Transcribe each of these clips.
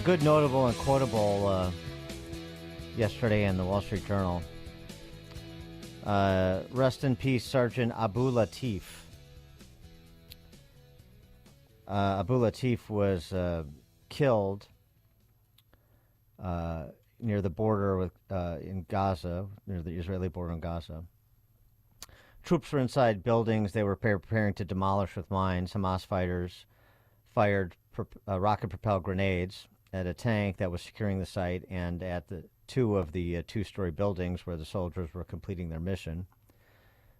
Good, notable, and quotable yesterday in the Wall Street Journal. Rest in peace, Sergeant Abu Latif. Abu Latif was killed near the border with in Gaza, near the Israeli border in Gaza. Troops were inside buildings they were preparing to demolish with mines. Hamas fighters fired rocket-propelled grenades at a tank that was securing the site and at the two of the two-story buildings where the soldiers were completing their mission.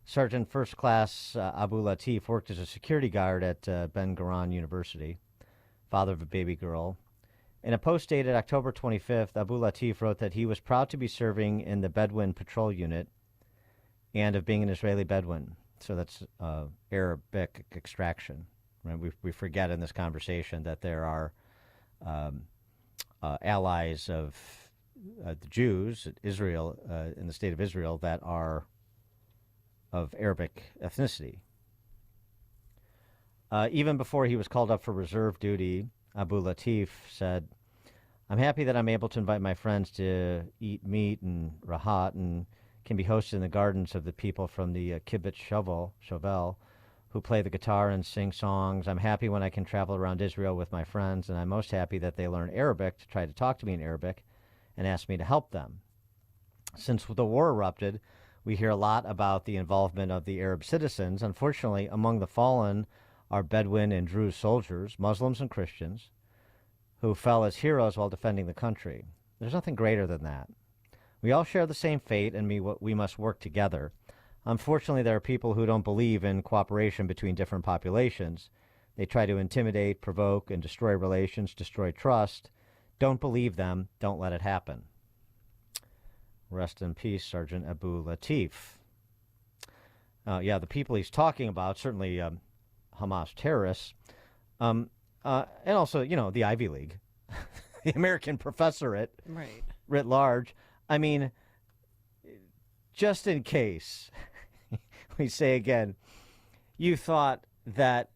Sergeant First Class Abu Latif worked as a security guard at Ben Gurion University, father of a baby girl. In a post dated October 25th, Abu Latif wrote that he was proud to be serving in the Bedouin Patrol Unit and of being an Israeli Bedouin. So that's Arabic extraction. Right? We forget in this conversation that there are allies of the Jews, Israel, in the state of Israel, that are of Arabic ethnicity. Even before he was called up for reserve duty, Abu Latif said, "I'm happy that I'm able to invite my friends to eat meat and rahat and can be hosted in the gardens of the people from the kibbutz Shovel, who play the guitar and sing songs. I'm happy when I can travel around Israel with my friends, and I'm most happy that they learn Arabic to try to talk to me in Arabic and ask me to help them." Since the war erupted, we hear a lot about the involvement of the Arab citizens. Unfortunately, among the fallen are Bedouin and Druze soldiers, Muslims and Christians, who fell as heroes while defending the country. There's nothing greater than that. We all share the same fate, and we must work together. Unfortunately, there are people who don't believe in cooperation between different populations. They try to intimidate, provoke, and destroy relations, destroy trust. Don't believe them. Don't let it happen. Rest in peace, Sergeant Abu Latif. The people he's talking about, certainly Hamas terrorists, and also, the Ivy League, the American professorate, Right. writ large. I mean, just in case, we say again, you thought that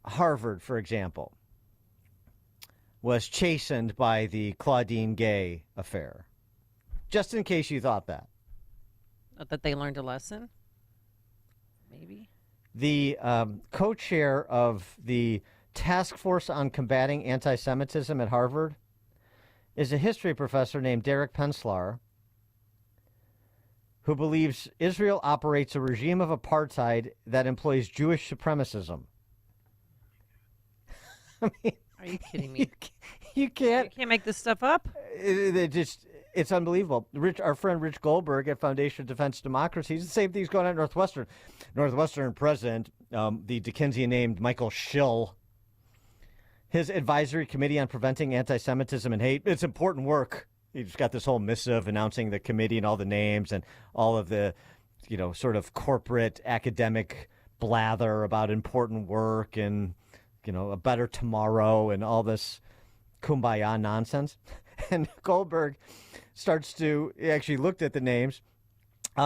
Harvard, for example, was chastened by the Claudine Gay affair. Just in case you thought that. That they learned a lesson? Maybe. The co-chair of the Task Force on Combating Anti-Semitism at Harvard is a history professor named Derek Penslar, who believes Israel operates a regime of apartheid that employs Jewish supremacism. I mean, Are you kidding me? You can't. You can't make this stuff up? It's unbelievable. Our friend Rich Goldberg at Foundation of Defense Democracy, the same thing's going on at Northwestern. Northwestern president, the Dickensian named Michael Schill, his advisory committee on preventing anti-Semitism and hate, it's important work. He's got this whole missive announcing the committee and all the names and all of the, sort of corporate academic blather about important work and, a better tomorrow and all this kumbaya nonsense. And Goldberg actually looked at the names.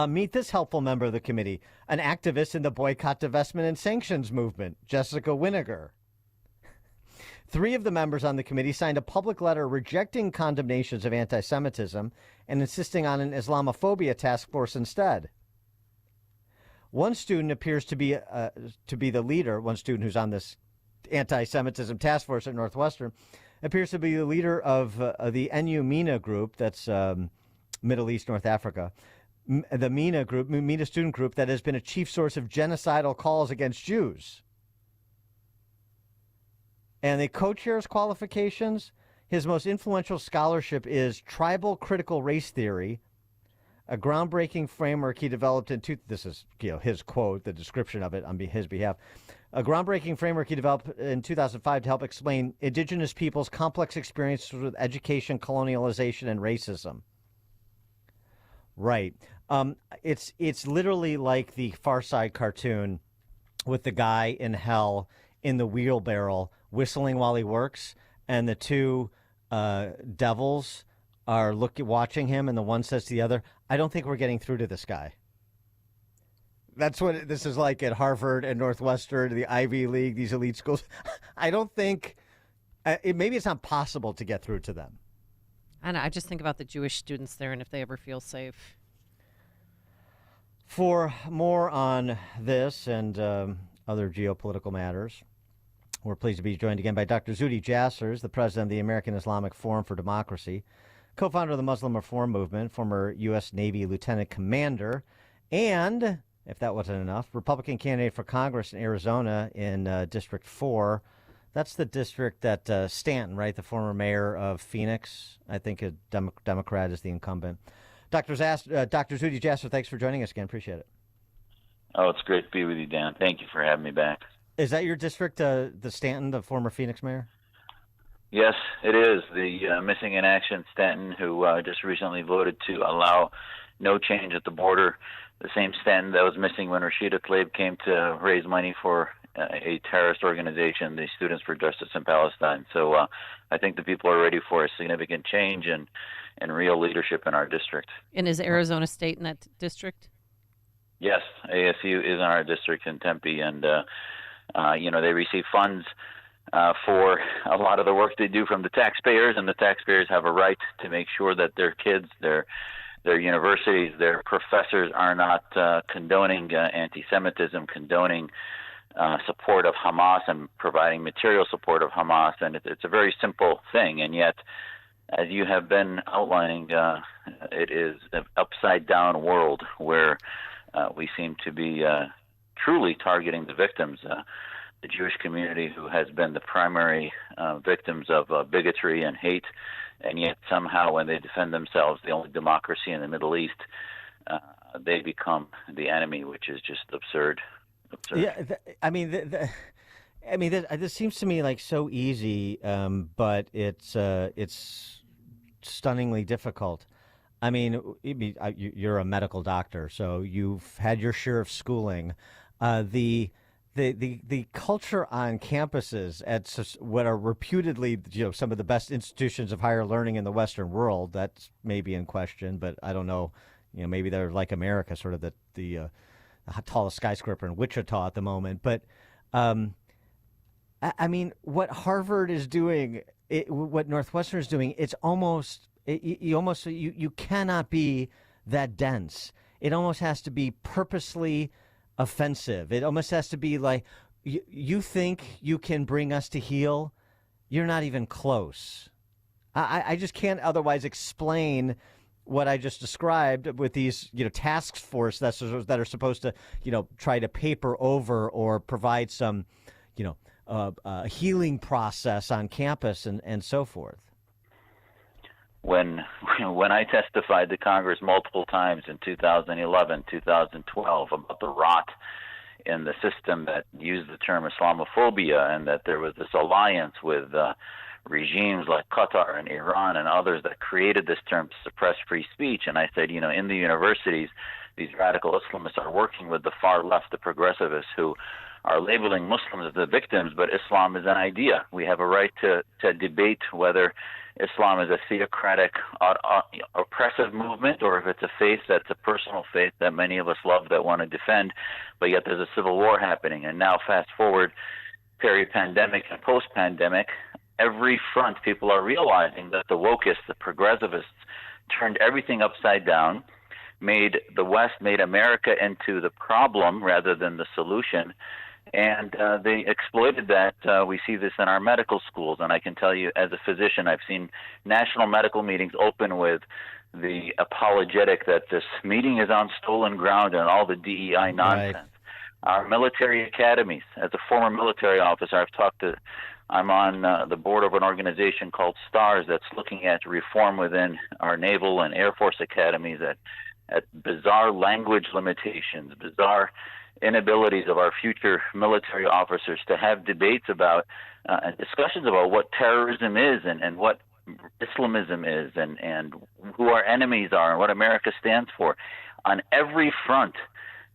Meet this helpful member of the committee, an activist in the boycott, divestment, and sanctions movement, Jessica Winiger. 3 of the members on the committee signed a public letter rejecting condemnations of anti-Semitism and insisting on an Islamophobia task force instead. One student appears to be the leader. One student who's on this anti-Semitism task force at Northwestern appears to be the leader of the NU MENA group, that's Middle East, North Africa. The MENA student group that has been a chief source of genocidal calls against Jews. And the co-chair's qualifications, his most influential scholarship is Tribal Critical Race Theory, a groundbreaking framework he developed this is his quote, the description of it on his behalf, a groundbreaking framework he developed in 2005 to help explain indigenous peoples' complex experiences with education, colonialization, and racism. Right. It's literally like the Far Side cartoon with the guy in hell in the wheelbarrow whistling while he works, and the 2 devils are watching him, and the one says to the other, "I don't think we're getting through to this guy." That's what this is like at Harvard and Northwestern, the Ivy League, these elite schools. I don't think maybe it's not possible to get through to them. I know, I just think about the Jewish students there and if they ever feel safe. For more on this and other geopolitical matters, we're pleased to be joined again by Dr. Zuhdi Jasser, the president of the American Islamic Forum for Democracy, co-founder of the Muslim Reform Movement, former U.S. Navy lieutenant commander, and, if that wasn't enough, Republican candidate for Congress in Arizona in District 4. That's the district that Stanton, right, the former mayor of Phoenix, I think a Democrat is the incumbent. Dr. Zuhdi Jasser, thanks for joining us again. Appreciate it. Oh, it's great to be with you, Dan. Thank you for having me back. Is that your district, the Stanton, the former Phoenix mayor? Yes, it is. The Missing in Action Stanton, who just recently voted to allow no change at the border. The same Stanton that was missing when Rashida Tlaib came to raise money for a terrorist organization, the Students for Justice in Palestine. So I think the people are ready for a significant change and real leadership in our district. And is Arizona State in that district? Yes, ASU is in our district in Tempe, and they receive funds for a lot of the work they do from the taxpayers, and the taxpayers have a right to make sure that their kids, their universities, their professors are not condoning anti-Semitism, condoning support of Hamas and providing material support of Hamas. And it's a very simple thing, and yet, as you have been outlining, it is an upside-down world where we seem to be truly targeting the victims, the Jewish community, who has been the primary victims of bigotry and hate, and yet somehow when they defend themselves, the only democracy in the Middle East, they become the enemy, which is just absurd. Yeah, this seems to me like so easy, but it's stunningly difficult. I mean, you're a medical doctor, so you've had your share of schooling. The culture on campuses at what are reputedly, some of the best institutions of higher learning in the Western world, that's maybe in question, but I don't know. Maybe they're like America, sort of the tallest skyscraper in Wichita at the moment. But I mean, what Harvard is doing, what Northwestern is doing, it's almost you cannot be that dense. It almost has to be purposely offensive. It almost has to be like, you think you can bring us to heel? You're not even close. I just can't otherwise explain what I just described with these, task force that are supposed to, try to paper over or provide some, healing process on campus and so forth. When I testified to Congress multiple times in 2011, 2012 about the rot in the system that used the term Islamophobia, and that there was this alliance with regimes like Qatar and Iran and others that created this term to suppress free speech. And I said, in the universities, these radical Islamists are working with the far left, the progressivists, who are labeling Muslims as the victims, but Islam is an idea. We have a right to debate whether Islam is a theocratic, oppressive movement, or if it's a faith that's a personal faith that many of us love, that want to defend, but yet there's a civil war happening. And now fast forward, peri-pandemic and post-pandemic, every front, people are realizing that the wokists, the progressivists, turned everything upside down, made America into the problem rather than the solution. And they exploited that. We see this in our medical schools. And I can tell you, as a physician, I've seen national medical meetings open with the apologetic that this meeting is on stolen ground and all the DEI nonsense. Right. Our military academies, as a former military officer, I'm on the board of an organization called STARS that's looking at reform within our naval and Air Force academies at bizarre language limitations, bizarre inabilities of our future military officers to have debates about and discussions about what terrorism is and what Islamism is and who our enemies are and what America stands for. On every front,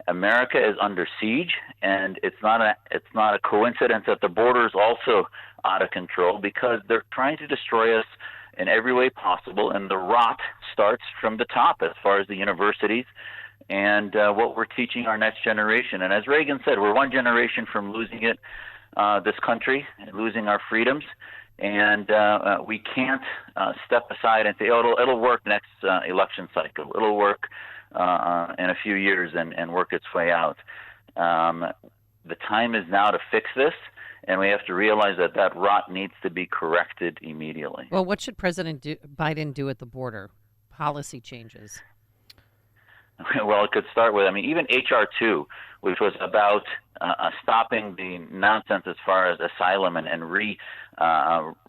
America is under siege, and it's not a coincidence that the border is also out of control, because they're trying to destroy us in every way possible, and the rot starts from the top as far as the universities and what we're teaching our next generation. And as Reagan said, we're one generation from losing it, this country, losing our freedoms. And we can't step aside and say, oh, it'll work next election cycle. It'll work in a few years and work its way out. The time is now to fix this, and we have to realize that rot needs to be corrected immediately. Well, what should President Biden do at the border? Policy changes. Well, it could start with, even H.R. 2, which was about stopping the nonsense as far as asylum and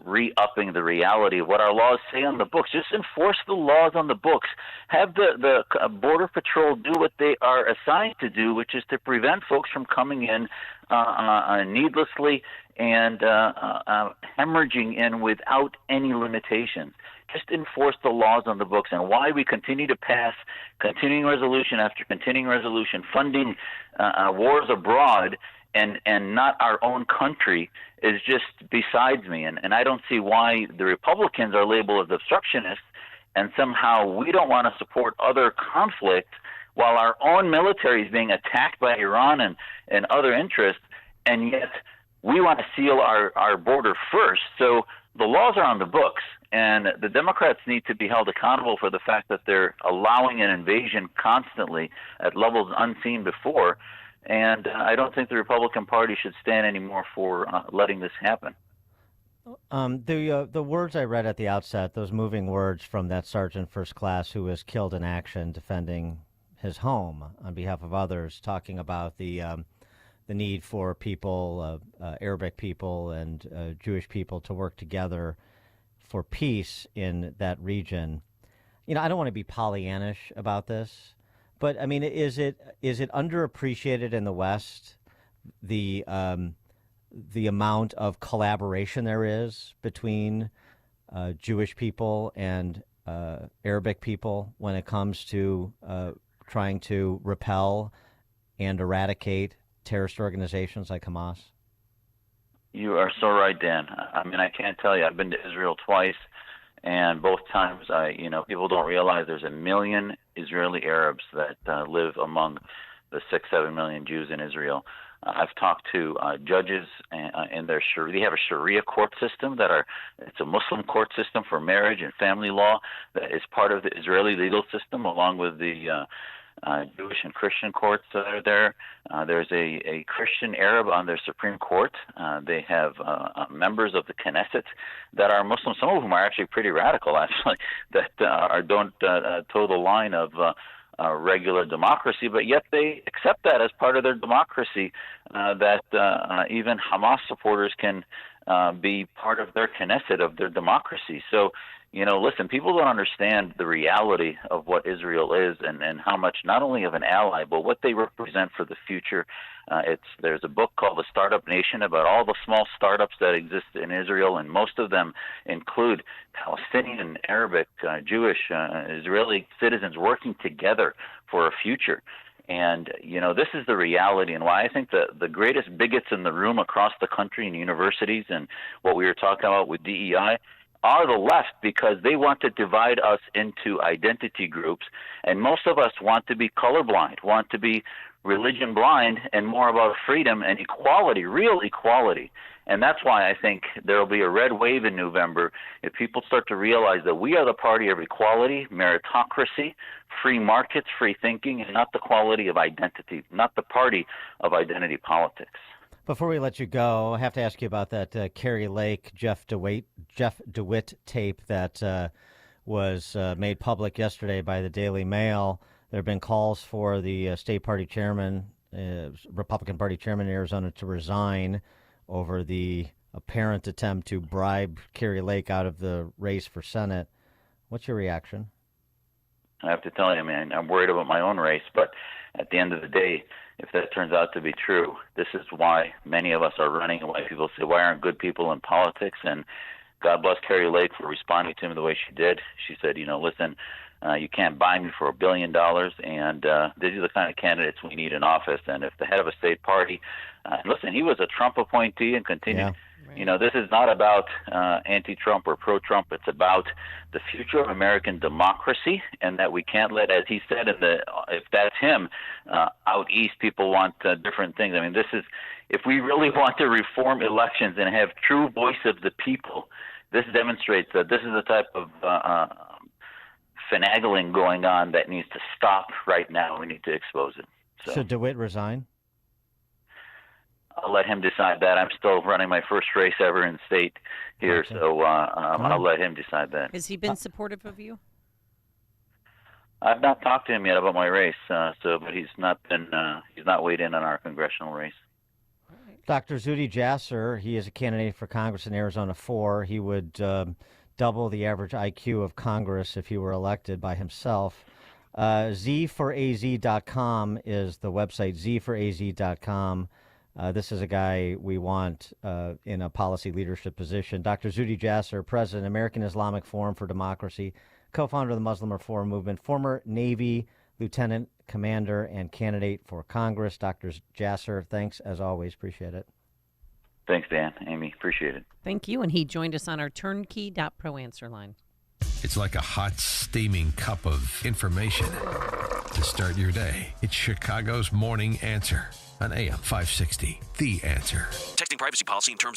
re-upping the reality of what our laws say on the books. Just enforce the laws on the books. Have the Border Patrol do what they are assigned to do, which is to prevent folks from coming in needlessly and hemorrhaging in without any limitations. Just enforce the laws on the books. And why we continue to pass continuing resolution after continuing resolution funding wars abroad and not our own country is just besides me. And I don't see why the Republicans are labeled as obstructionists and somehow we don't want to support other conflict while our own military is being attacked by Iran and other interests, and yet we want to seal our border first. So the laws are on the books, and the Democrats need to be held accountable for the fact that they're allowing an invasion constantly at levels unseen before. And I don't think the Republican Party should stand anymore for letting this happen. The words I read at the outset, those moving words from that sergeant first class who was killed in action defending his home on behalf of others, talking about the need for people, Arabic people and Jewish people to work together for peace in that region. I don't want to be Pollyannish about this, but is it underappreciated in the West the amount of collaboration there is between Jewish people and Arabic people when it comes to trying to repel and eradicate terrorist organizations like Hamas? You are so right, Dan. I can't tell you. I've been to Israel twice, and both times, people don't realize there's 1 million Israeli Arabs that live among the 6-7 million Jews in Israel. I've talked to judges in their Sharia. They have a Sharia court system it's a Muslim court system for marriage and family law that is part of the Israeli legal system, along with the Jewish and Christian courts that are there. There's a Christian Arab on their Supreme Court. They have members of the Knesset that are Muslim, some of whom are actually pretty radical, actually, that don't toe the line of regular democracy, but yet they accept that as part of their democracy, that even Hamas supporters can be part of their Knesset, of their democracy. So, listen, people don't understand the reality of what Israel is and how much not only of an ally, but what they represent for the future. There's a book called The Startup Nation about all the small startups that exist in Israel, and most of them include Palestinian, Arabic, Jewish, Israeli citizens working together for a future. And, this is the reality, and why I think the greatest bigots in the room across the country in universities and what we were talking about with DEI are the left, because they want to divide us into identity groups, and most of us want to be colorblind, want to be religion blind, and more about freedom and equality, real equality. And that's why I think there will be a red wave in November if people start to realize that we are the party of equality, meritocracy, free markets, free thinking, and not the quality of identity, not the party of identity politics. Before we let you go, I have to ask you about that Kerry Lake, Jeff DeWitt tape that was made public yesterday by the Daily Mail. There have been calls for the state party chairman, Republican Party chairman in Arizona, to resign over the apparent attempt to bribe Kerry Lake out of the race for Senate. What's your reaction? I have to tell you, man, I'm worried about my own race, but at the end of the day, if that turns out to be true, this is why many of us are running, and why people say, why aren't good people in politics? And God bless Kerry Lake for responding to him the way she did. She said, listen, you can't buy me for $1 billion, and these are the kind of candidates we need in office. And if the head of a state party, listen, he was a Trump appointee and continued Right. This is not about anti-Trump or pro-Trump. It's about the future of American democracy, and that we can't let, as he said, if that's him, out east, people want different things. I mean, if we really want to reform elections and have true voice of the people, this demonstrates that this is the type of finagling going on that needs to stop right now. We need to expose it. Should DeWitt resign? I'll let him decide that. I'm still running my first race ever in state here, Okay. so I'll let him decide that. Has he been supportive of you? I've not talked to him yet about my race, but he's not weighed in on our congressional race. Dr. Zuhdi Jasser, he is a candidate for Congress in Arizona 4. He would double the average IQ of Congress if he were elected by himself. Z4AZ.com is the website, Z4AZ.com. This is a guy we want in a policy leadership position. Dr. Zuhdi Jasser, President, American Islamic Forum for Democracy, co-founder of the Muslim Reform Movement, former Navy Lieutenant Commander and candidate for Congress. Dr. Jasser, thanks as always. Appreciate it. Thanks, Dan. Amy, appreciate it. Thank you. And he joined us on our turnkey.pro answer line. It's like a hot, steaming cup of information to start your day. It's Chicago's Morning Answer on AM 560. The Answer. Texting privacy policy and terms